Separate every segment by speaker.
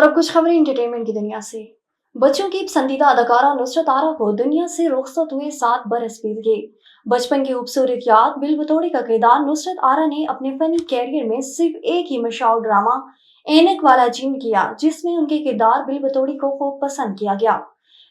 Speaker 1: और अब कुछ खबरें एंटरटेनमेंट की दुनिया से। बच्चों की पसंदीदा अदाकारा नुसरत आरा को दुनिया से रुखसत हुए 7 बरस बीत गए। बचपन की खूबसूरत याद बिल बतौड़े का किरदार नुसरत आरा ने अपने फनी कैरियर में सिर्फ एक ही मशहूर ड्रामा ऐनक वाला जिन किया, जिसमें उनके किरदार बिल बतौड़ी को खूब पसंद किया गया।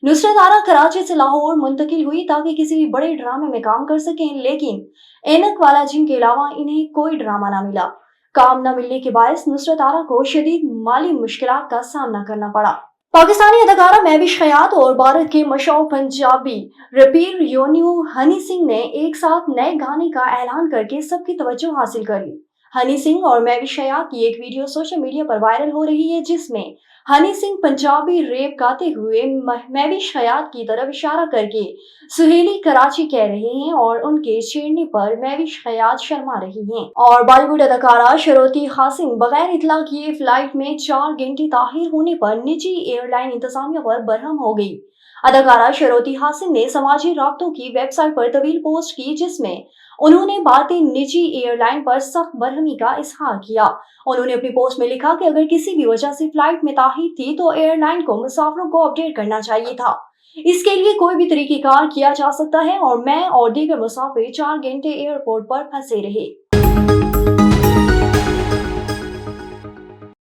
Speaker 1: नुसरत आरा कराची से लाहौर मुंतकिल हुई ताकि किसी भी बड़े ड्रामे में काम कर सकें, लेकिन ऐनक वाला जिन के अलावा इन्हें कोई ड्रामा ना मिला। काम न मिलने के बायस नुसरत आरा को शदीद माली मुश्किलात का सामना करना पड़ा। पाकिस्तानी अदाकारा महविश खयात और भारत के मशहूर पंजाबी रैपर योनियो हनी सिंह ने एक साथ नए गाने का ऐलान करके सबकी तवज्जो हासिल कर ली। हनी सिंह और महविश खयात की एक वीडियो सोशल मीडिया पर वायरल हो रही है, जिसमें हनी सिंह पंजाबी रैप गाते हुए महविश खयात की तरफ इशारा करके सुहेली कराची कह रहे हैं और उनके छेड़ने पर महविश खयात शर्मा रही हैं। और बॉलीवुड अदाकारा शरोती हासिन बगैर इतला किए फ्लाइट में 4 घंटे ताखिर होने पर निजी एयरलाइन इंतजामिया पर बरहम हो गई। अदाकारा शरोती हासिन ने समाजी राब्तों की वेबसाइट पर तवील पोस्ट की, जिसमें उन्होंने भारतीय निजी एयरलाइन पर सख्त बरहमी का इजहार किया। उन्होंने अपनी पोस्ट में लिखा कि अगर किसी भी वजह से फ्लाइट में ताखिर थी तो एयरलाइन को मुसाफिरों को अपडेट करना चाहिए था। इसके लिए कोई भी तरीकेकार किया जा सकता है और मैं और दीगर मुसाफिर 4 घंटे एयरपोर्ट पर फंसे रहे।